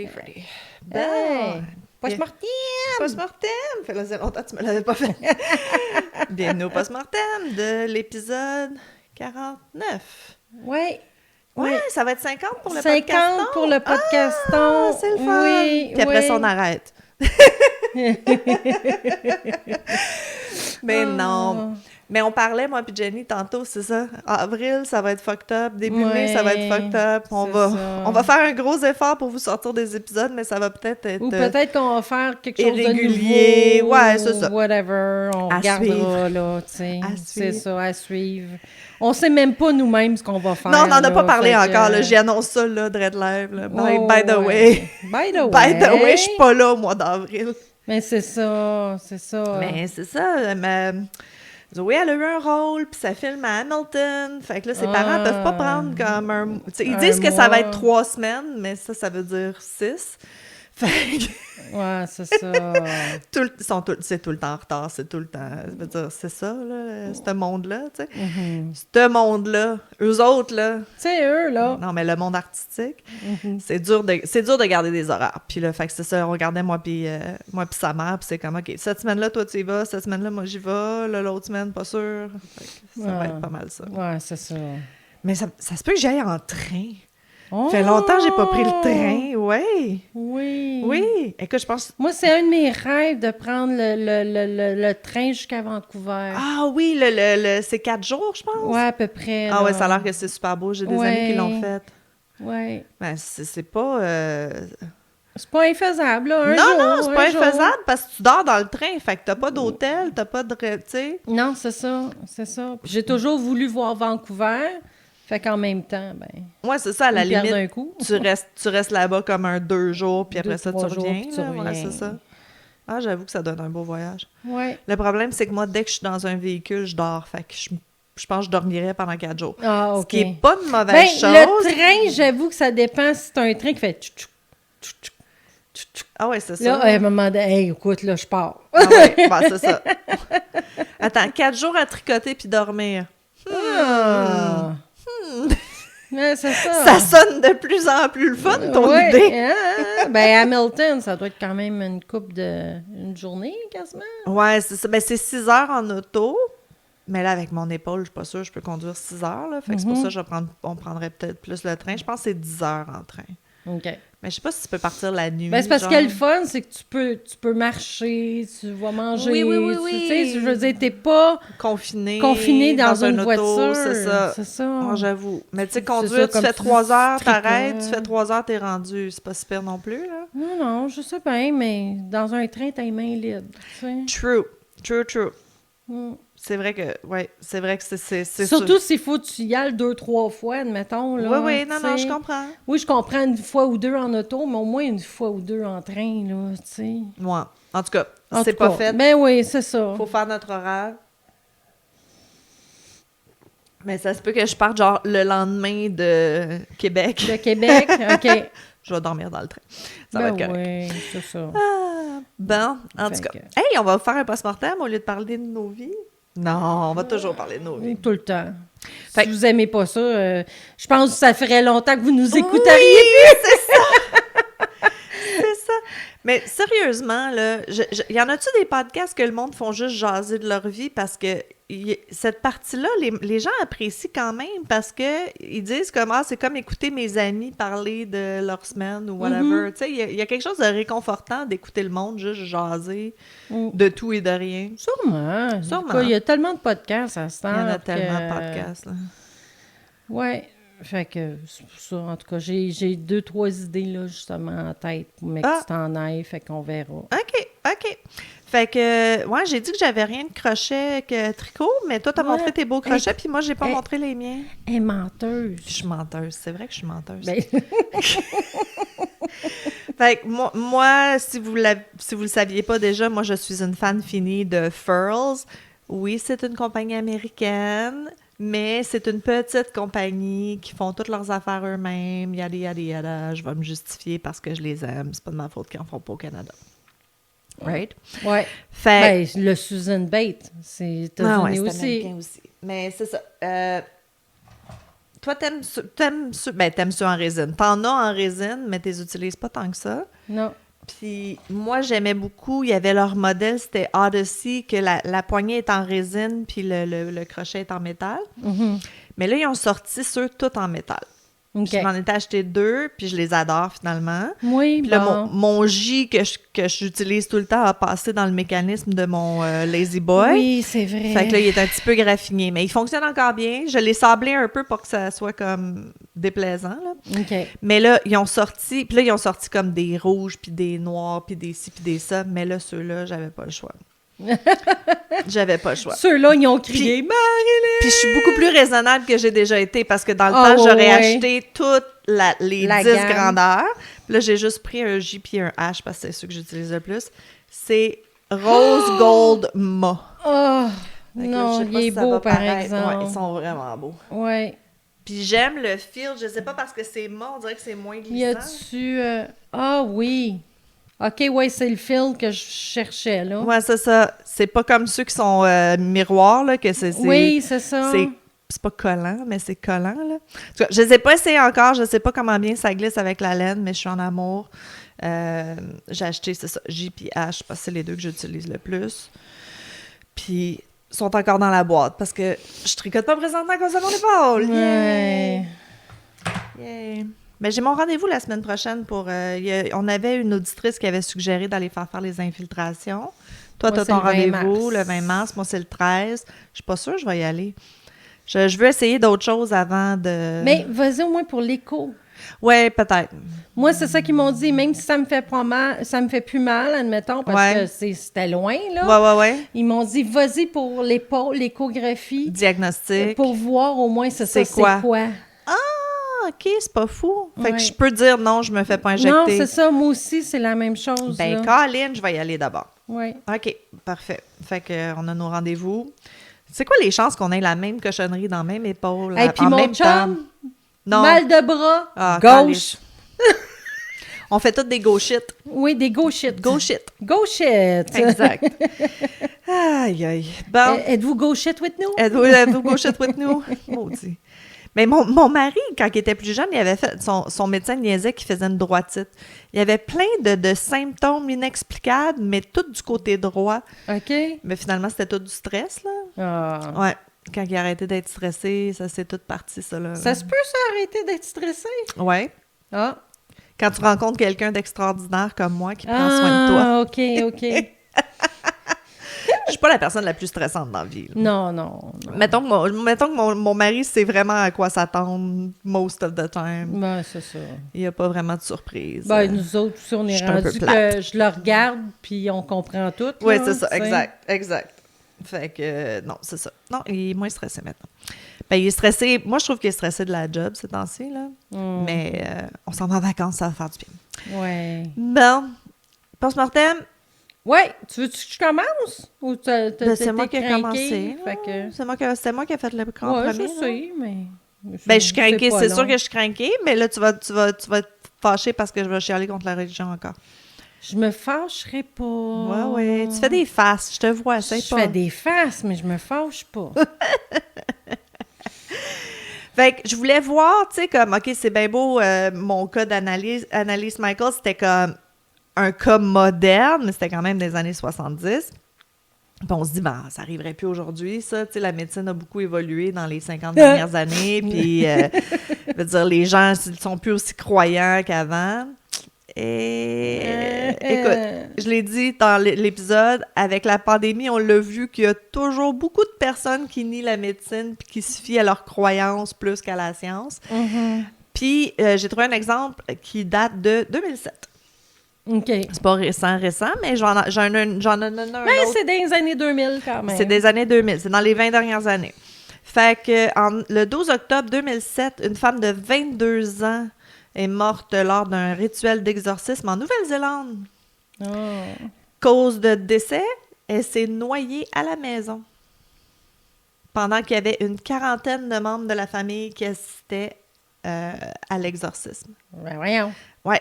Freddy. Bon. Hey, post-mortem! Post-mortem! Ça faisait longtemps que tu me l'avais pas fait. Bienvenue au post-mortem de l'épisode 49. Oui. Ouais, ça va être 50 pour le 50 podcaston. pour le podcaston. Ah, c'est le fun. Oui, puis après oui. ça, on arrête. Mais non. Mais on parlait, moi puis Jenny, tantôt, c'est ça. Avril, ça va être fucked up. Début mai, ça va être fucked up. On va faire un gros effort pour vous sortir des épisodes, mais ça va peut-être être... Ou peut-être qu'on va faire quelque chose irrégulier. de nouveau. Ouais, c'est ça. Whatever. On À regardera, suivre. là, tu sais. À C'est suivre. ça, à suivre. On sait même pas nous-mêmes ce qu'on va faire. Non, on n'en a là, pas parlé fait encore. que- Là. J'y annonce ça, là, Dread Live. Là. Oh, By the ouais. way. By the way. By the way, je suis pas là au mois d'avril. Mais c'est ça, c'est ça. Mais c'est ça. Zoé, elle a eu un rôle, puis ça filme à Hamilton. Fait que là, ses parents peuvent pas prendre comme un... Tu sais, ils disent que ça va être 3 semaines, mais ça veut dire 6. Fait que... Ouais, c'est ça. c'est tout le temps en retard, c'est tout le temps... Je veux dire, c'est ça, là, ce monde-là, tu sais. Mhm. Ce monde-là, eux autres, là... Tu sais, eux, là. Non, mais le monde artistique, Mhm. c'est dur de garder des horaires. Puis là, fait que c'est ça, on regardait moi puis sa mère, puis c'est comme, OK, cette semaine-là, toi, tu y vas, cette semaine-là, moi, j'y vais, là, l'autre semaine, pas sûr. Fait que ça va Ouais. être pas mal ça. Ouais, c'est ça. Mais ça se peut que j'aille en train. Oh! Ça fait longtemps que j'ai pas pris le train, oui. Oui. Oui. Écoute, je pense... Moi, c'est un de mes rêves de prendre le train jusqu'à Vancouver. Ah oui, c'est 4 jours, je pense. Ouais, à peu près. Ah là. ouais, ça a l'air que c'est super beau. J'ai des Ouais. amis qui l'ont fait. Ouais. Ben, c'est pas... C'est pas infaisable, là. Non, c'est pas un jour. infaisable parce que tu dors dans le train. Fait que t'as pas d'hôtel, t'as pas de... Tu sais... Non, c'est ça. C'est ça. Puis j'ai toujours voulu voir Vancouver. Fait qu'en même temps, ben. Ouais, c'est ça, à la ils perdent limite. un coup. Tu restes là-bas comme 2 jours, puis après 2, ça, tu 3 jours, reviens. puis tu là. Ouais, reviens. c'est ça. Ah, j'avoue que ça donne un beau voyage. Ouais. Le problème, c'est que moi, dès que je suis dans un véhicule, je dors. Fait que je pense que je dormirais pendant 4 jours. Ah, OK. Ce qui est pas une mauvaise Ben, chose. le train, j'avoue que ça dépend si c'est un train qui fait tchou, tchou, tchou, tchou, tchou, tchou. Ah ouais, c'est ça. Là, à un moment donné, hey, écoute, là, je pars. Ah ouais, bon, c'est ça. Attends, 4 jours à tricoter puis dormir. Ah. Ouais, c'est ça. Ça sonne de plus en plus le fun, ton Ouais, idée. hein? Ben, Hamilton, ça doit être quand même une une journée, quasiment. Ouais, c'est ça. Ben, c'est 6 heures en auto. Mais là, avec mon épaule, je suis pas sûre que je peux conduire 6 heures. Là. Fait que c'est pour ça que on prendrait peut-être plus le train. Je pense que c'est 10 heures en train. OK. Mais je sais pas si tu peux partir la nuit. Ben, c'est parce genre. que le fun, c'est que tu peux marcher, tu vas manger. Oui. Tu sais, je veux dire, t'es pas Confiné dans une auto, voiture. c'est ça. C'est ça. Ah, j'avoue. Mais tu sais, C'est conduire, ça, tu comme fais tu 3 dis, heures, tu t'arrêtes, tu tricotes. fais 3 heures, t'es rendu. C'est pas super non plus, là. Non, je sais bien, mais dans un train, t'as les mains libres. Tu sais. True. Mm. C'est vrai que c'est Surtout s'il faut que tu y ailles 2-3 fois, admettons. Là, Oui, tu non, sais. je comprends. Oui, je comprends une fois ou 2 en auto, mais au moins une fois ou 2 en train, là, tu sais. Moi, en tout cas, En c'est tout pas cas, fait. Ben oui, c'est ça. Faut faire notre horaire. Mais ça se peut que je parte genre le lendemain de Québec. De Québec, OK. Je vais dormir dans le train. Ça va Ben être correct. oui, c'est ça. Ah, bon, en Fait tout cas. que- Hey, on va faire un post-mortem au lieu de parler de nos vies? Non, on va toujours parler de nos vies. Tout le temps. Fait Si que- vous aimez pas ça, je pense que ça ferait longtemps que vous nous Oui, écouteriez. c'est ça. Mais sérieusement, là, y en a-tu des podcasts que le monde font juste jaser de leur vie parce que cette partie-là, les gens apprécient quand même parce que ils disent comme c'est comme écouter mes amis parler de leur semaine ou whatever. Tu sais, il y a quelque chose de réconfortant d'écouter le monde juste jaser de tout et de rien. Sûrement. Sûrement. En tout cas, il y a tellement de podcasts à ce temps. Il y en a tellement de podcasts. Là. Ouais. Fait que, c'est pour ça, en tout cas, j'ai 2-3 idées, là, justement, en tête, mais que tu t'en ailles, fait qu'on verra. OK. Fait que, ouais, j'ai dit que j'avais rien de crochet que tricot, mais toi, t'as montré tes beaux crochets, puis moi, j'ai pas montré les miens. Elle est menteuse. Je suis menteuse. C'est vrai que je suis menteuse. Ben, Fait que moi, si vous le saviez pas déjà, moi, je suis une fan finie de Furls. Oui, c'est une compagnie américaine, mais c'est une petite compagnie qui font toutes leurs affaires eux-mêmes, yada. Je vais me justifier parce que je les aime. C'est pas de ma faute qu'ils en font pas au Canada. Right? ouais. Fait Ben, le Susan Bate, c'est ah ouais, États-Unis c'est aussi. américain aussi. Mais c'est ça. toi, t'aimes ceux en résine. T'en as en résine, mais tu les utilises pas tant que ça. Non. Puis moi, j'aimais beaucoup, il y avait leur modèle, c'était Odyssey, que la poignée est en résine, puis le crochet est en métal. Mm-hmm. Mais là, ils ont sorti ceux tout en métal. OK. Je m'en étais acheté 2, puis je les adore finalement. Oui, Puis là, bon. mon J que j'utilise tout le temps a passé dans le mécanisme de mon Lazy Boy. Oui, c'est vrai. Fait que là, il est un petit peu graffiné, mais il fonctionne encore bien. Je l'ai sablé un peu pour que ça soit comme déplaisant, là. OK. Mais là, ils ont sorti comme des rouges, puis des noirs, puis des ci, puis des ça. Mais là, ceux-là, j'avais pas le choix. J'avais pas le choix. Ceux-là, ils ont crié « Marilyn! » Puis je suis beaucoup plus raisonnable que j'ai déjà été, parce que dans le Ah, temps, ouais, j'aurais ouais. acheté toutes les La 10 gamme. grandeurs. Puis là, j'ai juste pris un J puis un H, parce que c'est ceux que j'utilise le plus. C'est Rose Gold Ma. Oh! Fait que là, Non, je sais pas il si est ça beau, va par paraître. exemple. Ouais, ils sont vraiment beaux. Ouais. Puis j'aime le feel, je sais pas, parce que c'est ma, on dirait que c'est moins glissant. Y a-tu... Ah oui! OK, ouais, c'est le fil que je cherchais, là. Ouais, c'est ça. C'est pas comme ceux qui sont miroirs, là, que c'est... Oui, c'est ça. C'est pas collant, mais c'est collant, là. En tout cas, je les ai pas essayés encore, je sais pas comment bien ça glisse avec la laine, mais je suis en amour. J'ai acheté, c'est ça, J puis H, parce que c'est les deux que j'utilise le plus. Puis, ils sont encore dans la boîte, parce que je tricote pas présentement à cause de mon épaule. Ouais. Yeah. Mais j'ai mon rendez-vous la semaine prochaine pour... on avait une auditrice qui avait suggéré d'aller faire les infiltrations. Toi, Moi, tu as c'est ton le 20 rendez-vous mars. le 20 mars. Moi, c'est le 13. Je suis pas sûre que je vais y aller. Je veux essayer d'autres choses avant de... Mais vas-y au moins pour l'écho. Ouais, peut-être. Moi, c'est ça qu'ils m'ont dit. Même si ça me fait pas mal, ça me fait plus mal, admettons, parce Ouais. que c'était loin, là. Ouais. Ils m'ont dit, vas-y pour l'épaule, l'échographie, Diagnostic. pour voir au moins c'est quoi? quoi. Ah, OK, c'est pas fou. Fait que Ouais. je peux dire non, je me fais pas injecter. Non, c'est ça. Moi aussi, c'est la même chose. Ben, là. Colin, je vais y aller d'abord. Ouais. OK, parfait. Fait que on a nos rendez-vous. C'est quoi les chances qu'on ait la même cochonnerie dans la même épaule Et puis en mon même temps? chum, Non. mal de bras, Ah, gauche. On fait toutes des go shit. Oui, des go shit. Go shit. Go shit. Exact. Aïe, aïe. Bon. Êtes-vous go shit with nous? Êtes-vous go shit with nous? Maudit. Mais mon mari, quand il était plus jeune, il avait fait son médecin niaisait qu'il faisait une droitite. Il y avait plein de symptômes inexplicables, mais tout du côté droit. OK. Mais finalement, c'était tout du stress, là. Ah. Ouais. Quand il a arrêté d'être stressé, ça s'est tout parti, ça, là. Ça se peut, ça, arrêter d'être stressé? Ouais. Ah. Quand tu rencontres quelqu'un d'extraordinaire comme moi qui prend soin de toi. Ah, OK. Je suis pas la personne la plus stressante dans la vie, là. Non. Mettons que mon mari sait vraiment à quoi s'attendre most of the time. Ben, c'est ça. Il n'y a pas vraiment de surprise. Ben, nous autres, aussi, on est je suis un peu rendu plate. que je le regarde, puis on comprend tout. Oui, là, c'est ça, tu sais. exact. Fait que, non, c'est ça. Non, il est moins stressé maintenant. Ben, il est stressé, moi, je trouve qu'il est stressé de la job ces temps-ci, là. Mais on s'en va en vacances, ça va faire du bien. Ouais. Bon, post-mortem, Ouais, tu veux que je commence? Ou c'est moi qui ai commencé. Fait que... C'est moi qui ai fait le grand Ouais, premier. je là. sais, mais... Ben, je suis craquée, pas c'est long. sûr que je suis craquée, mais là, tu vas être fâchée parce que je vais chialer contre la religion encore. Je me fâcherai pas. Ouais. Tu fais des faces, je te vois, c'est Je pas. fais des faces, mais je me fâche pas. Fait que je voulais voir, tu sais, comme, OK, c'est bien beau, mon cas d'analyse Michael, c'était comme un cas moderne, mais c'était quand même des années 70. Puis on se dit, ben, ça arriverait plus aujourd'hui, ça. Tu sais, la médecine a beaucoup évolué dans les 50 dernières années. Puis, je veux dire, les gens ils sont plus aussi croyants qu'avant. Et écoute, je l'ai dit dans l'épisode, avec la pandémie, on l'a vu qu'il y a toujours beaucoup de personnes qui nient la médecine puis qui se fient à leurs croyances plus qu'à la science. Mm-hmm. Puis, j'ai trouvé un exemple qui date de 2007. OK. C'est pas récent, mais j'en ai un Mais autre. c'est des années 2000 quand même. C'est des années 2000, c'est dans les 20 dernières années. Fait que le 12 octobre 2007, une femme de 22 ans est morte lors d'un rituel d'exorcisme en Nouvelle-Zélande. Oh. Cause de décès, elle s'est noyée à la maison. Pendant qu'il y avait une quarantaine de membres de la famille qui assistaient à l'exorcisme. Ben voyons. Ouais.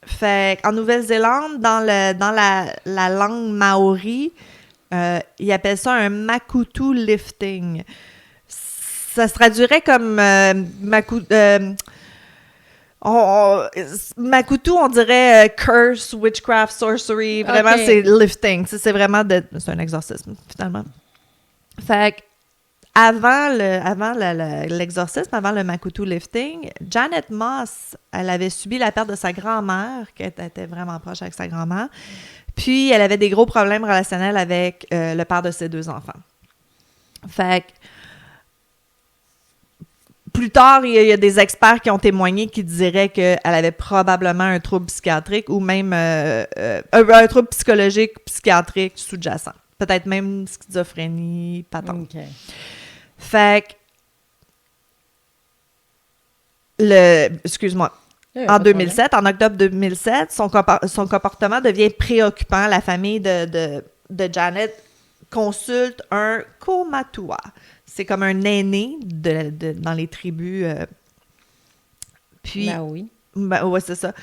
Fait qu'en Nouvelle-Zélande, dans la langue maori, ils appellent ça un makutu lifting. ça se traduirait comme Makutu, on dirait curse, witchcraft, sorcery. Vraiment, c'est lifting. C'est vraiment c'est un exorcisme, finalement. Fait que, avant l'exorcisme, avant le Makutu lifting, Janet Moss, elle avait subi la perte de sa grand-mère, qui était vraiment proche avec sa grand-mère. Puis, elle avait des gros problèmes relationnels avec le père de ses 2 enfants. Fait que, plus tard, il y a des experts qui ont témoigné qui diraient qu'elle avait probablement un trouble psychiatrique ou même un trouble psychologique, psychiatrique sous-jacent. Peut-être même schizophrénie, patente. Okay. Fait que, excuse-moi, en 2007, en octobre 2007, son comportement devient préoccupant. La famille de Janet consulte un kaumatua. C'est comme un aîné dans les tribus. Puis, oui. Ouais, c'est ça.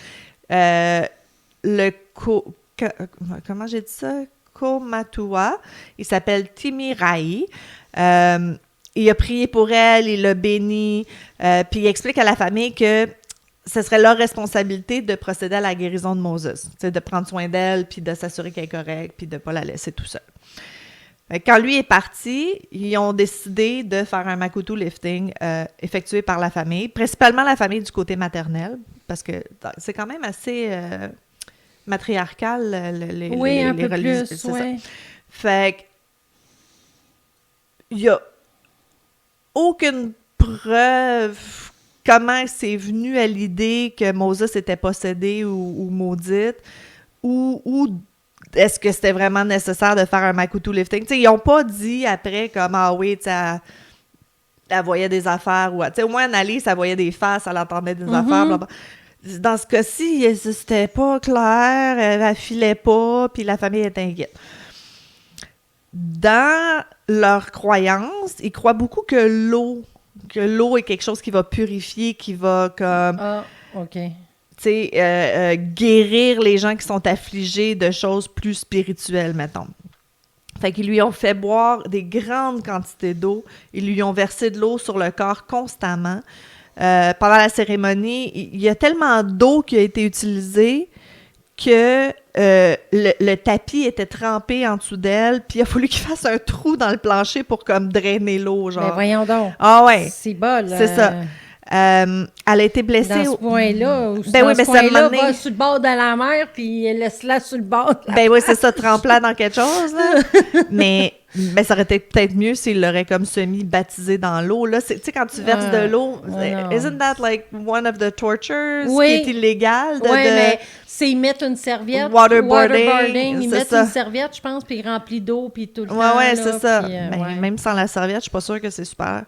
Comment j'ai dit ça? Kaumatua. Il s'appelle Timirai. Il a prié pour elle, il l'a béni. Puis il explique à la famille que ce serait leur responsabilité de procéder à la guérison de Moses. De prendre soin d'elle, puis de s'assurer qu'elle est correcte, puis de ne pas la laisser tout seul. Quand lui est parti, ils ont décidé de faire un Makutu lifting effectué par la famille, principalement la famille du côté maternel, parce que c'est quand même assez matriarcal, les religions. Plus, ouais. Fait que, il n'y a aucune preuve comment c'est venu à l'idée que Moses était possédé ou maudite, ou est-ce que c'était vraiment nécessaire de faire un Makutu lifting? T'sais, ils n'ont pas dit après comme « Ah oui, elle voyait des affaires. » ou au moins Annalise, elle voyait des faces, elle entendait des affaires. Blablabla. Dans ce cas-ci, c'était pas clair, elle filait pas, puis la famille était inquiète. Dans leur croyance, ils croient beaucoup que l'eau est quelque chose qui va purifier, qui va comme... Ah, OK. Guérir les gens qui sont affligés de choses plus spirituelles, mettons. Fait qu'ils lui ont fait boire des grandes quantités d'eau. Ils lui ont versé de l'eau sur le corps constamment. Pendant la cérémonie, il y a tellement d'eau qui a été utilisée que le tapis était trempé en dessous d'elle, puis il a fallu qu'il fasse un trou dans le plancher pour comme drainer l'eau, genre. Ben voyons donc. Ah ouais. C'est bol. C'est ça. Elle a été blessée. Dans ce point-là, ou ben dans oui, ce mais point-là, ça va sur le bord de la mer, puis laisse-la sur le bord. Ben oui, c'est ça, trempe-la dans quelque chose, là. mais ça aurait été peut-être mieux s'il l'aurait comme semi-baptisé dans l'eau, là. Tu sais, quand tu verses de l'eau, isn't that like one of the tortures qui est illégal? Oui, mais c'est ils mettent une serviette. Waterboarding. Ils mettent une serviette, je pense, puis ils remplissent d'eau, puis tout le temps. Ouais, là, c'est ça. Puis, même sans la serviette, je suis pas sûre que c'est super.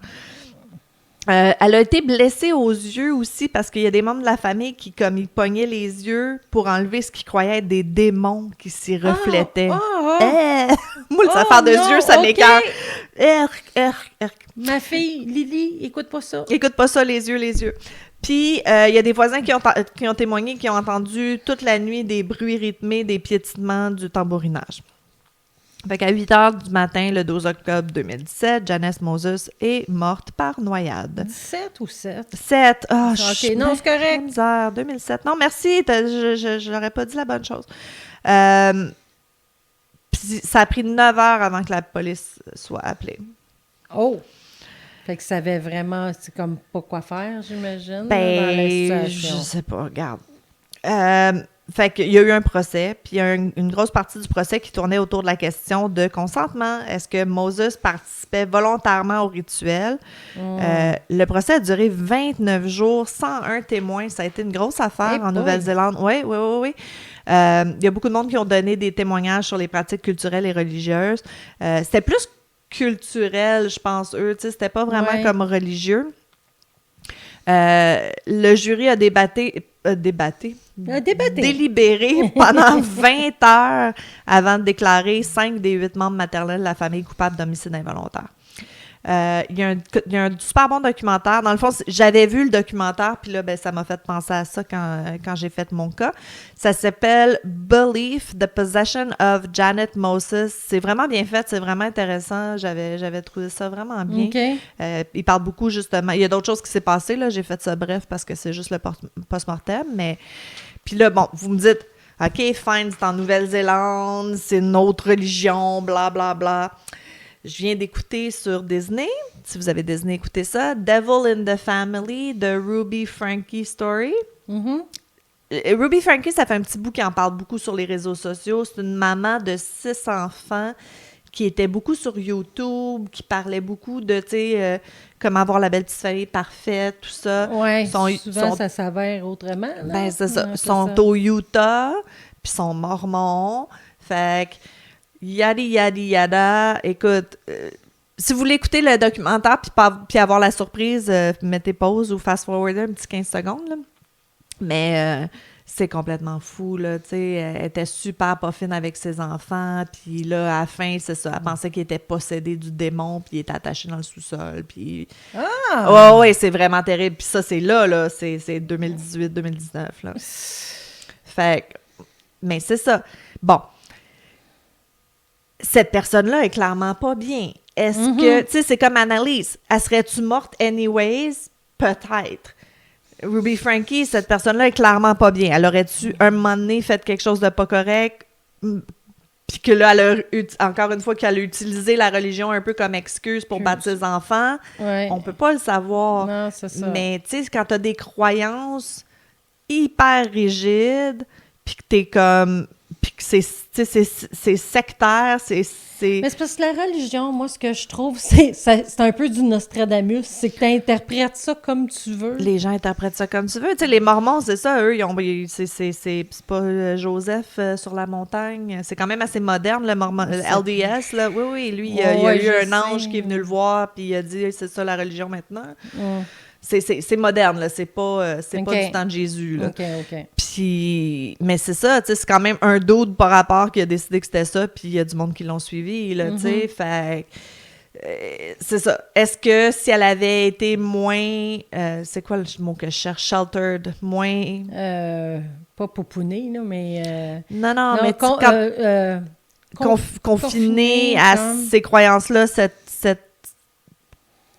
Elle a été blessée aux yeux aussi parce qu'il y a des membres de la famille qui, comme, ils pognaient les yeux pour enlever ce qu'ils croyaient être des démons qui s'y reflétaient. Moi, les affaires de yeux, ça m'écoeure. Ma fille, Lily, écoute pas ça. Écoute pas ça, les yeux. Puis, il y a des voisins qui ont témoigné, qui ont entendu toute la nuit des bruits rythmés, des piétinements, du tambourinage. Fait qu'à 8 h du matin, le 12 octobre 2017, Janice Moses est morte par noyade. 17 ou 7? 7. Oh, OK, non, c'est correct. Misère, 2007. Non, merci, je n'aurais pas dit la bonne chose. Puis ça a pris 9 heures avant que la police soit appelée. Oh! Fait que ça savait vraiment, c'est comme pas quoi faire, j'imagine, ben, dans la situation. Je sais pas, regarde. Fait qu'il y a eu un procès, puis il y a une grosse partie du procès qui tournait autour de la question de consentement. Est-ce que Moses participait volontairement au rituel? Le procès a duré 29 jours sans un témoin. Ça a été une grosse affaire en Nouvelle-Zélande. Oui. Il y a beaucoup de monde qui ont donné des témoignages sur les pratiques culturelles et religieuses. C'était plus culturel, je pense, eux. C'était pas vraiment comme religieux. Le jury a délibéré pendant 20 heures avant de déclarer 5 des 8 membres maternels de la famille coupables d'homicide involontaire. Il y a un super bon documentaire. Dans le fond, j'avais vu le documentaire, puis là, ben, ça m'a fait penser à ça quand j'ai fait mon cas. Ça s'appelle Belief, The Possession of Janet Moses. C'est vraiment bien fait, c'est vraiment intéressant. J'avais trouvé ça vraiment bien. OK. Il parle beaucoup, justement. Il y a d'autres choses qui s'est passé, là. J'ai fait ça bref parce que c'est juste le post-mortem, mais... Puis là, bon, vous me dites, OK, fine, c'est en Nouvelle-Zélande, c'est une autre religion, bla, bla, bla. Je viens d'écouter sur Disney, si vous avez Disney, écoutez ça, Devil in the Family, The Ruby Frankie Story. Ruby Frankie, ça fait un petit bout qui en parle beaucoup sur les réseaux sociaux. C'est une maman de 6 enfants qui était beaucoup sur YouTube, qui parlait beaucoup de, tu sais, comment avoir la belle petite famille parfaite, tout ça. Oui, souvent ça s'avère autrement. Là. Ben, c'est ça. Ils sont au Utah, puis sont mormons. Fait que yadi, yadi, yada. Écoute, si vous voulez écouter le documentaire puis avoir la surprise, mettez pause ou fast-forward un petit 15 secondes. Là. Mais c'est complètement fou, là, tu sais. Elle était super pas fine avec ses enfants, puis là, à la fin, c'est ça. Elle pensait qu'il était possédé du démon, puis il était attaché dans le sous-sol, puis... Ah! Ouais, c'est vraiment terrible. Puis ça, c'est là, c'est 2018-2019, là. Fait que... Mais c'est ça. Bon. Cette personne-là est clairement pas bien. Est-ce que, tu sais, c'est comme Annalise. Elle serait-tu morte anyways? Peut-être. Ruby Frankie, cette personne-là est clairement pas bien. Elle aurait-tu, un moment donné, fait quelque chose de pas correct? Puis que là, encore une fois, qu'elle a utilisé la religion un peu comme excuse pour battre ses enfants. Ouais. On peut pas le savoir. Non, c'est ça. Mais, tu sais, quand t'as des croyances hyper rigides, puis que t'es comme... Puis que c'est sectaire, c'est... Mais c'est parce que la religion, moi, ce que je trouve, c'est un peu du Nostradamus. C'est que tu interprètes ça comme tu veux. Les gens interprètent ça comme tu veux. Tu sais, les Mormons, c'est ça, eux, c'est pas Joseph sur la montagne. C'est quand même assez moderne, le LDS, là. Oui, lui, il y a eu un ange qui est venu le voir, puis il a dit, c'est ça la religion maintenant. C'est moderne, là. C'est pas du temps de Jésus, là. OK. Puis, mais c'est ça, tu sais, c'est quand même un dude par rapport qui a décidé que c'était ça, puis il y a du monde qui l'ont suivi, là, tu sais. Fait c'est ça. Est-ce que si elle avait été moins... c'est quoi le mot que je cherche? Sheltered, moins... pas poupounée, là, mais... Non, mais confinée à ces croyances-là,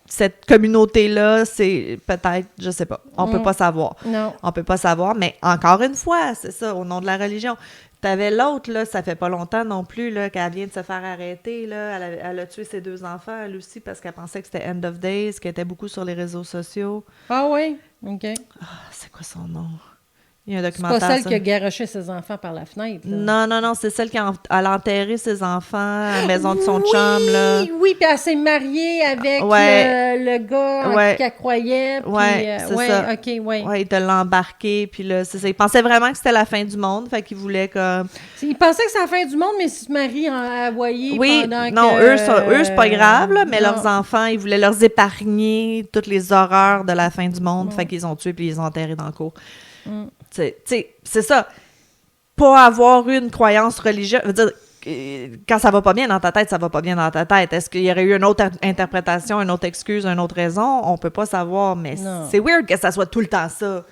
cette communauté-là, c'est peut-être, je sais pas, on peut pas savoir. Non. On peut pas savoir, mais encore une fois, c'est ça, au nom de la religion. T'avais l'autre, là, ça fait pas longtemps non plus, là, qu'elle vient de se faire arrêter, là. Elle a tué ses 2 enfants, elle aussi, parce qu'elle pensait que c'était End of Days, qu'elle était beaucoup sur les réseaux sociaux. Ah oui? OK. C'est quoi son nom? Il y a un documentaire. C'est pas celle qui a garoché ses enfants par la fenêtre. Là. Non, c'est celle qui a enterré ses enfants à la maison de son chum, là. Oui, puis elle s'est mariée avec le gars qu'elle croyait. Puis, c'est ça. OK, oui. Ouais, il te l'a embarqué, puis là, c'est ça. Il pensait vraiment que c'était la fin du monde, fait qu'il voulait comme... Il pensait que c'était la fin du monde, mais il se marie en Hawaï pendant non, eux, c'est pas grave, là, mais leurs enfants, ils voulaient leur épargner toutes les horreurs de la fin du monde, fait qu'ils ont tué, puis ils les ont enterrés dans le cour. C'est ça. Pas avoir une croyance religieuse. Je veux dire, quand ça va pas bien dans ta tête, ça va pas bien dans ta tête. Est-ce qu'il y aurait eu une autre interprétation, une autre excuse, une autre raison? On peut pas savoir, mais c'est weird que ça soit tout le temps ça.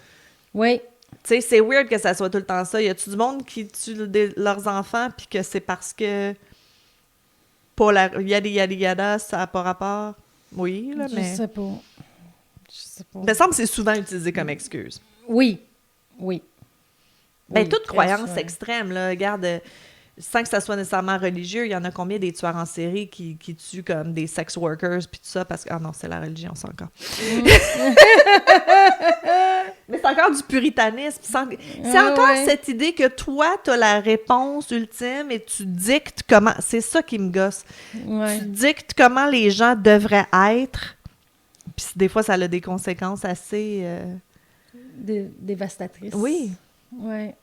Oui. Tu sais, c'est weird que ça soit tout le temps ça. Y a-tu du monde qui tue leurs enfants puis que c'est parce que pas la yada, ça n'a pas rapport? Oui, là, mais... Je sais pas. Il me semble que c'est souvent utilisé comme excuse. Oui. Ben, toute croyance extrême, là, regarde, sans que ça soit nécessairement religieux, il y en a combien des tueurs en série qui tuent comme des sex workers puis tout ça, parce que... Ah non, c'est la religion, c'est encore. Mais c'est encore du puritanisme. C'est encore cette idée que toi, t'as la réponse ultime et tu dictes comment... C'est ça qui me gosse. Ouais. Tu dictes comment les gens devraient être, puis des fois, ça a des conséquences assez... dévastatrice. Oui. Ouais.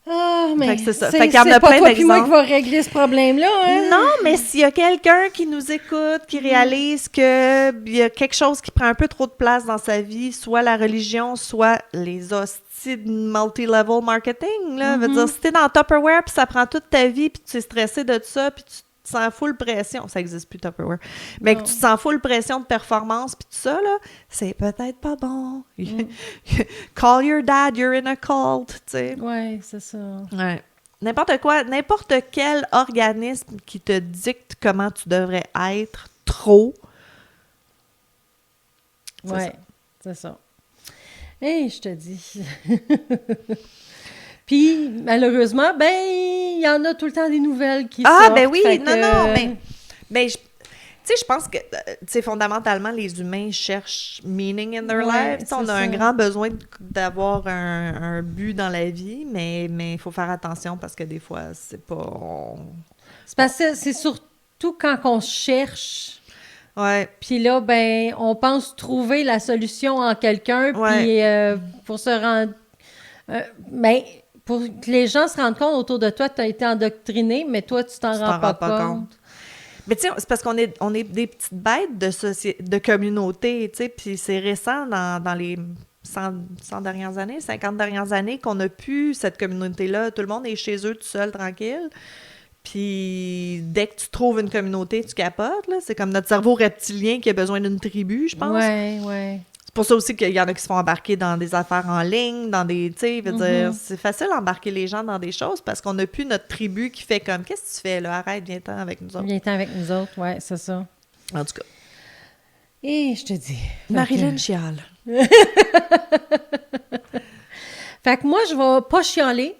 Ah, mais c'est ça. C'est pas toi et moi qui va régler ce problème-là, hein? Non, mais s'il y a quelqu'un qui nous écoute, qui réalise qu'il y a quelque chose qui prend un peu trop de place dans sa vie, soit la religion, soit les hosties de multi-level marketing, là. Veut dire, si t'es dans Tupperware, puis ça prend toute ta vie, puis tu es stressé de ça, puis te sens full pression, ça existe plus Tupperware, mais que tu te sens full pression de performance puis tout ça, là, c'est peut-être pas bon. Call your dad, you're in a cult, tu sais. Ouais, c'est ça. Ouais. N'importe quoi, n'importe quel organisme qui te dicte comment tu devrais être trop. Ouais, c'est ça. Hey, je te dis. Puis, malheureusement, ben, il y en a tout le temps des nouvelles qui sortent. Ah, ben oui, fait non, que... non, ben, tu sais, je pense que, tu sais, fondamentalement, les humains cherchent meaning in their Ouais, lives. On a c'est un ça. grand besoin d'avoir un but dans la vie, mais il faut faire attention parce que des fois, c'est pas... C'est parce que c'est surtout quand on cherche, Ouais, puis là, ben, on pense trouver la solution en quelqu'un, Ouais. puis pour se rendre... ben, pour que les gens se rendent compte autour de toi, tu as été endoctriné, mais toi, tu t'en rends pas compte. Mais tu sais, c'est parce qu'on est des petites bêtes de communauté, tu sais, puis c'est récent dans les 100 dernières années, 50 dernières années qu'on a pu cette communauté-là. Tout le monde est chez eux tout seul, tranquille. Puis dès que tu trouves une communauté, tu capotes, là. C'est comme notre cerveau reptilien qui a besoin d'une tribu, je pense. Ouais. C'est pour ça aussi qu'il y en a qui se font embarquer dans des affaires en ligne, dans des, tu sais, veut dire, c'est facile d'embarquer les gens dans des choses parce qu'on n'a plus notre tribu qui fait comme, qu'est-ce que tu fais, là? Arrête, viens-t'en avec nous autres. Viens-t'en avec nous autres, ouais, c'est ça. En tout cas. Et je te dis. Marilyn chiale. Fait que moi, je vais pas chialer,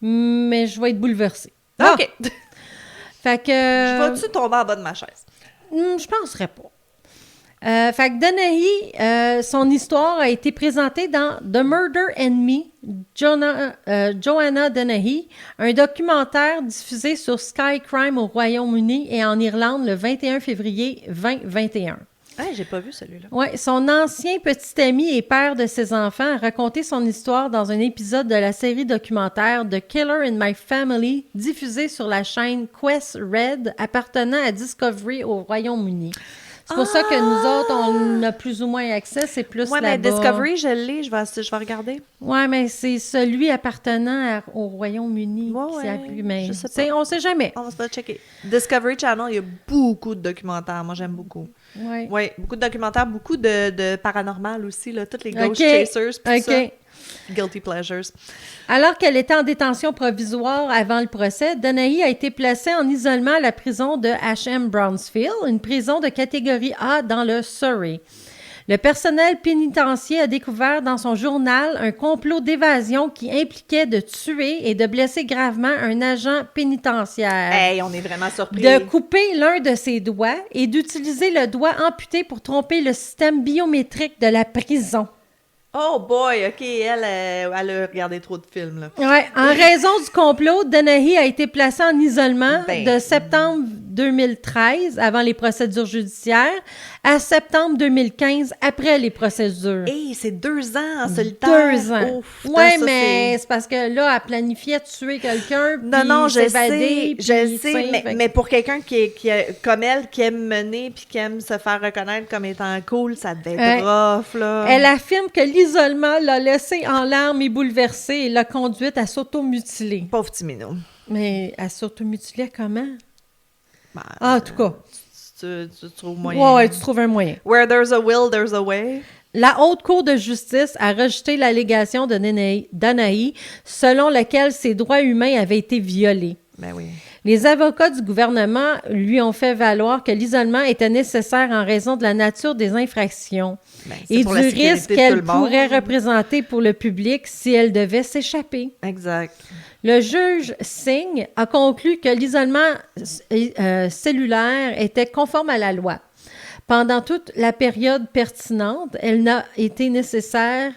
mais je vais être bouleversée. Ah! OK. Fait que... Je vais-tu tomber en bas de ma chaise? Je penserais pas. Fait que Dennehy, son histoire a été présentée dans The Murder and Me, Joanna Dennehy, un documentaire diffusé sur Sky Crime au Royaume-Uni et en Irlande le 21 février 2021. Ah, j'ai pas vu celui-là. Oui, son ancien petit ami et père de ses enfants a raconté son histoire dans un épisode de la série documentaire The Killer in My Family, diffusée sur la chaîne Quest Red, appartenant à Discovery au Royaume-Uni. C'est pour ça que nous autres, on a plus ou moins accès, c'est plus Ouais, là-bas. mais Discovery, je l'ai, je vais regarder. Oui, mais c'est celui appartenant au Royaume-Uni. Ouais, qui ouais, s'appuie, mais je sais pas. on sait jamais. On va se faire checker. Discovery Channel, il y a beaucoup de documentaires. Moi, j'aime beaucoup. Oui. Oui, beaucoup de documentaires, beaucoup de paranormal aussi, là. Toutes les Ghost Chasers, puis tout ça. Guilty Pleasures. Alors qu'elle était en détention provisoire avant le procès, Dennehy a été placée en isolement à la prison de H.M. Brownsville, une prison de catégorie A dans le Surrey. Le personnel pénitentiaire a découvert dans son journal un complot d'évasion qui impliquait de tuer et de blesser gravement un agent pénitentiaire. Hey, on est vraiment surpris. De couper l'un de ses doigts et d'utiliser le doigt amputé pour tromper le système biométrique de la prison. Oh boy, OK, elle a regardé trop de films, là. Ouais, en raison du complot, Dennehy a été placé en isolement de septembre 2013, avant les procédures judiciaires, à septembre 2015, après les procédures. Hey, c'est 2 ans en solitaire. 2 ans. Ouf, ouais, ça, mais c'est parce que là, elle planifiait de tuer quelqu'un, Non, je s'évader, sais, mais pour quelqu'un qui comme elle, qui aime mener puis qui aime se faire reconnaître comme étant cool, ça devait être rough, là. Elle affirme que l'isolement l'a laissée en larmes et bouleversée et l'a conduite à s'automutiler. Pauvre petit minou. Mais elle s'automutilait comment? Ben, En tout cas. Tu trouves moyen. Ouais, tu trouves un moyen. Where there's a will, there's a way. La Haute Cour de justice a rejeté l'allégation de Dennehy selon laquelle ses droits humains avaient été violés. Ben oui. Les avocats du gouvernement lui ont fait valoir que l'isolement était nécessaire en raison de la nature des infractions et du risque qu'elle pourrait représenter pour le public si elle devait s'échapper. Exact. Le juge Singh a conclu que l'isolement cellulaire était conforme à la loi. Pendant toute la période pertinente, elle a été nécessaire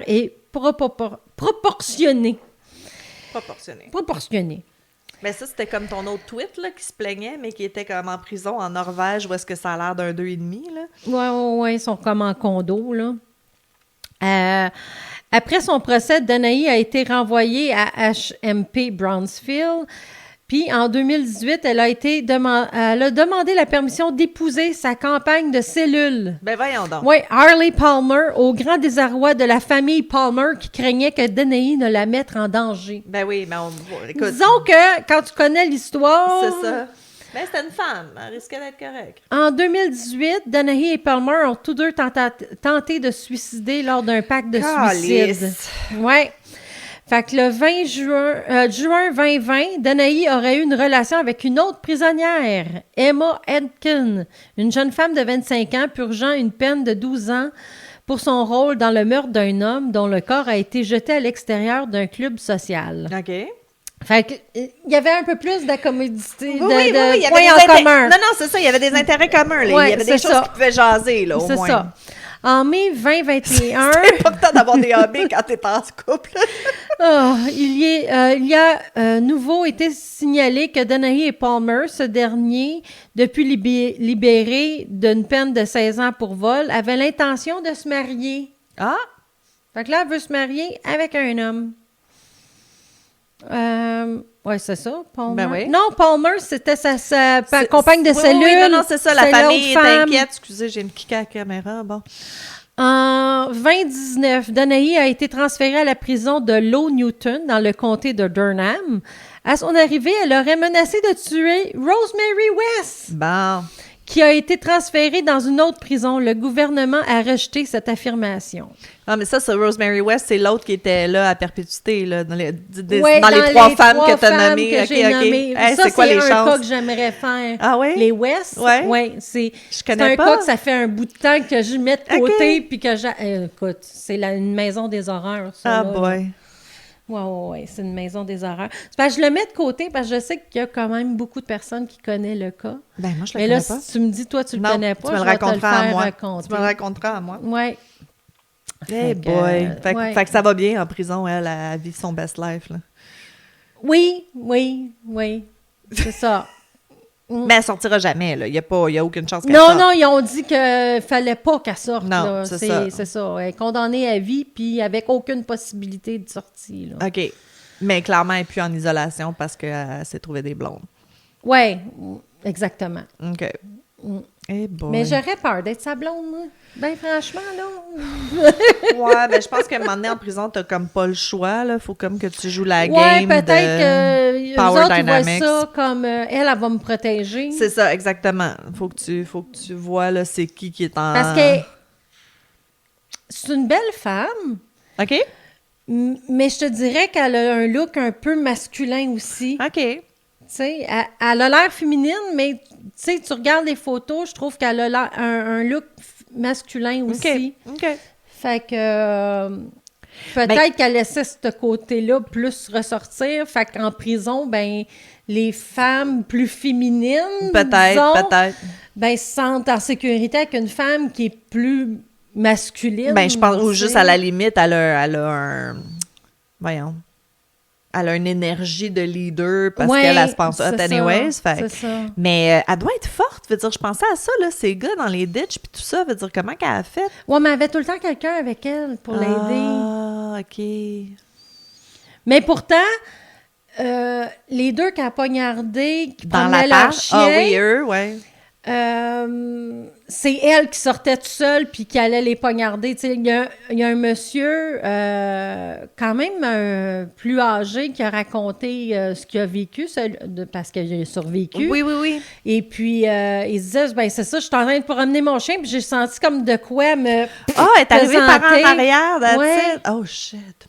et proportionnée. Proportionnée. Mais ça, c'était comme ton autre tweet là, qui se plaignait, mais qui était comme en prison en Norvège, où est-ce que ça a l'air d'un 2,5, là? Ouais, ils sont comme en condo, là. Après son procès, Dennehy a été renvoyé à HMP Brownsville Puis en 2018, elle a demandé la permission d'épouser sa compagne de cellule. Ben voyons donc. Oui, Harley Palmer, au grand désarroi de la famille Palmer qui craignait que Dennehy ne la mette en danger. Ben oui, mais écoute. Disons que quand tu connais l'histoire... C'est ça. Ben c'était une femme, elle risquait d'être correcte. En 2018, Dennehy et Palmer ont tous deux tenté de se suicider lors d'un pacte de suicide. Ouais. Fait que le 20 juin 2020, Dennehy aurait eu une relation avec une autre prisonnière, Emma Etkin, une jeune femme de 25 ans purgeant une peine de 12 ans pour son rôle dans le meurtre d'un homme dont le corps a été jeté à l'extérieur d'un club social. OK. Fait que, il y avait un peu plus d'accommodité, Oui, il y avait points des en commun. Non, c'est ça, il y avait des intérêts communs. Là. Ouais, il y avait des choses qui pouvaient jaser, là, au moins. C'est ça. En mai 2021... C'est pas le temps d'avoir des hobbies quand t'es en couple. Il y a nouveau été signalé que Dennehy et Palmer, ce dernier, depuis libéré d'une peine de 16 ans pour vol, avaient l'intention de se marier. Ah! Fait que là, elle veut se marier avec un homme. Oui, c'est ça, Palmer. Ben oui. Non, Palmer, c'était sa compagne de cellule. Oui, non, c'est ça, la famille est femme. inquiète. Excusez, j'ai une kick à la caméra, bon. En 2019, Dennehy a été transférée à la prison de Low Newton, dans le comté de Durham. À son arrivée, elle aurait menacé de tuer Rosemary West, Bon. qui a été transférée dans une autre prison. Le gouvernement a rejeté cette affirmation. Ah, mais ça, c'est Rosemary West, c'est l'autre qui était là à perpétuité, là, dans les Ouais, dans les trois femmes que tu as femmes nommées. que OK, j'ai OK. nommées. Hey, Ça, c'est quoi les un chances? cas que j'aimerais faire. Ah oui? Les West? Ouais. Oui, c'est connais un pas. cas que ça fait un bout de temps que je mets de côté, OK. puis que écoute, c'est une maison des horreurs, ça. Ah, là, boy. Oui, c'est une maison des horreurs. C'est parce que je le mets de côté parce que je sais qu'il y a quand même beaucoup de personnes qui connaissent le cas. Ben, moi, je le Mais connais là, pas. si tu me dis, toi, tu le Non, connais pas, tu me je le vais te le raconteras à faire moi. raconter. Tu me le raconteras à moi. Oui. Hey boy. Fait que ça va bien en prison, elle vit son best life, là. Oui. C'est ça. Mais elle sortira jamais, là. Il y a aucune chance qu'elle Non, sorte. non, ils ont dit qu'il fallait pas qu'elle sorte. Non, là. c'est ça. C'est ça. Elle est condamnée à vie, puis avec aucune possibilité de sortie. Là. OK. Mais clairement, elle n'est plus en isolation parce qu'elle s'est trouvée des blondes. Oui, exactement. OK. Eh boy. Mais j'aurais peur d'être sa blonde, moi. Ben franchement, là. Ouais, ben je pense qu'à un moment donné, en prison, t'as comme pas le choix, là. Faut comme que tu joues la Ouais, game peut-être de que Power eux autres, ils voient Dynamics. ça comme elle va me protéger. C'est ça, exactement. Faut que tu vois, là, c'est qui est en... Parce que c'est une belle femme, OK? mais je te dirais qu'elle a un look un peu masculin aussi. OK. Tu sais, elle a l'air féminine, mais tu sais, tu regardes les photos, je trouve qu'elle a l'air un look masculin aussi. OK. Fait que peut-être qu'elle laissait ce côté-là plus ressortir. Fait qu'en prison, ben les femmes plus féminines, Peut-être. ben se sentent en sécurité avec une femme qui est plus masculine. Ben, je pense, ou tu juste sais. à la limite, elle a un... Voyons. Elle a une énergie de leader parce Ouais, qu'elle se pense hot c'est anyways. ça, Fait. c'est ça. Mais elle doit être forte. Veut dire, je pensais à ça, là, ces gars dans les ditches puis tout ça. Veut dire, comment qu'elle a fait? Ouais, mais elle avait tout le temps quelqu'un avec elle pour l'aider. Ah, OK. Mais pourtant, les deux qui a poignardé, qui Dans promenaient la leur tâche? chien, Ah oui, eux, ouais. c'est elle qui sortait toute seule puis qui allait les poignarder. Tu sais, il y a un monsieur quand même plus âgé qui a raconté ce qu'il a vécu parce qu'il a survécu. Oui. Et puis, il se disait, ben c'est ça, je suis en train de promener mon chien puis j'ai senti comme de quoi me Ah, elle est arrivée par en pesanter. arrière, that's Ouais. it. Oh, shit.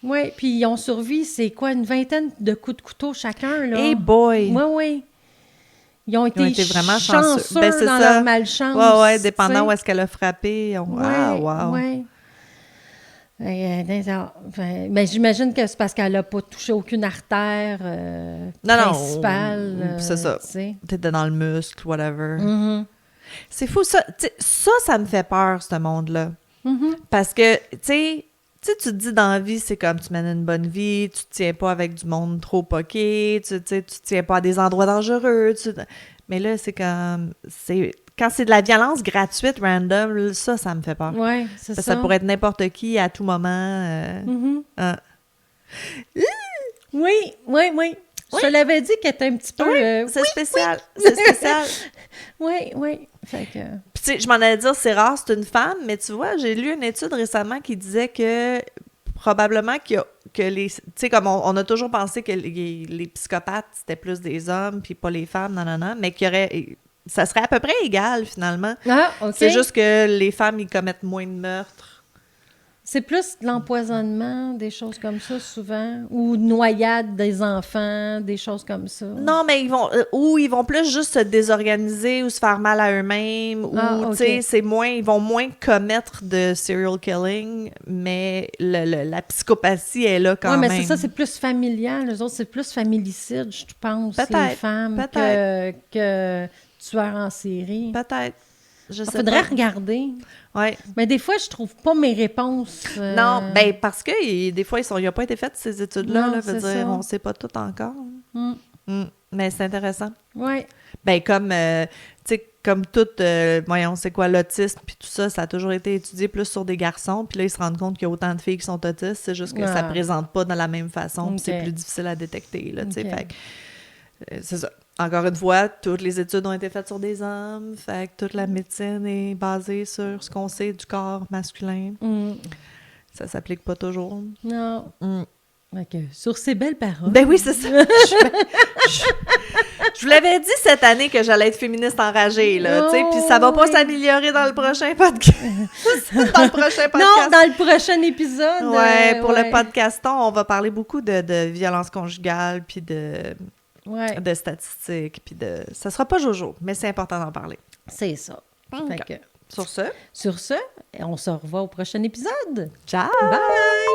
Oui, puis ils ont survécu, c'est quoi, une vingtaine de coups de couteau chacun, là. Hey boy. Oui. Ils ont été vraiment chanceux Ben, c'est dans ça. leur malchance. Ouais, dépendant tu sais. où est-ce qu'elle a frappé. Ah, wow. Oui. Mais j'imagine que c'est parce qu'elle n'a pas touché aucune artère principale. c'est ça. Tu sais. T'étais dans le muscle, whatever. Mhm. C'est fou, ça. Ça me fait peur, ce monde-là. Mhm. Parce que, tu sais, tu te dis dans la vie, c'est comme tu mènes une bonne vie, tu te tiens pas avec du monde trop poqué, tu te tiens pas à des endroits dangereux. Mais là, c'est comme... Quand c'est de la violence gratuite, random, ça me fait peur. Oui, c'est Parce ça. que ça pourrait être n'importe qui à tout moment. Mhm. Ah. Oui. Je te l'avais dit qu'elle était un petit peu... C'est spécial. C'est spécial. Oui. Fait que... Puis, tu sais, je m'en allais dire, c'est rare, c'est une femme, mais tu vois, j'ai lu une étude récemment qui disait que probablement que les... Tu sais, comme on a toujours pensé que les psychopathes, c'était plus des hommes, puis pas les femmes, non, mais qu'il y aurait... Ça serait à peu près égal, finalement. Ah, OK. C'est juste que les femmes, ils commettent moins de meurtres. C'est plus de l'empoisonnement, des choses comme ça, souvent, ou noyade des enfants, des choses comme ça. Non, mais ils vont plus juste se désorganiser ou se faire mal à eux-mêmes, ou, tu sais, ils vont moins commettre de serial killing, mais la psychopathie est là quand même. Oui, mais c'est ça, c'est plus familial. Les autres, c'est plus familicide, je pense, les femmes, que tueurs en série. Peut-être. Il faudrait regarder. Ouais. Mais des fois, je trouve pas mes réponses. Non, ben parce que des fois, il n'a pas été fait ces études-là. Non, là, c'est dire, ça. on ne sait pas tout encore. Mais c'est intéressant. Oui. Ben comme, tu sais, comme tout, voyons, c'est quoi, l'autisme, puis tout ça, ça a toujours été étudié plus sur des garçons, puis là, ils se rendent compte qu'il y a autant de filles qui sont autistes, c'est juste que ça ne présente pas de la même façon, puis c'est plus difficile à détecter, là, tu sais, fait que, c'est ça. Encore une fois, toutes les études ont été faites sur des hommes, fait que toute la médecine est basée sur ce qu'on sait du corps masculin. Ça s'applique pas toujours. Non. Okay. Sur ces belles paroles. Ben oui, c'est ça. Je vous l'avais dit cette année que j'allais être féministe enragée, là, tu sais, puis ça va pas s'améliorer dans le prochain podcast. Dans le prochain podcast. Non, dans le prochain épisode. Ouais, pour le podcaston, on va parler beaucoup de violence conjugale, puis de statistiques, puis ça sera pas Jojo, mais c'est important d'en parler. C'est ça. Fait que, sur ce, on se revoit au prochain épisode. Ciao! Bye!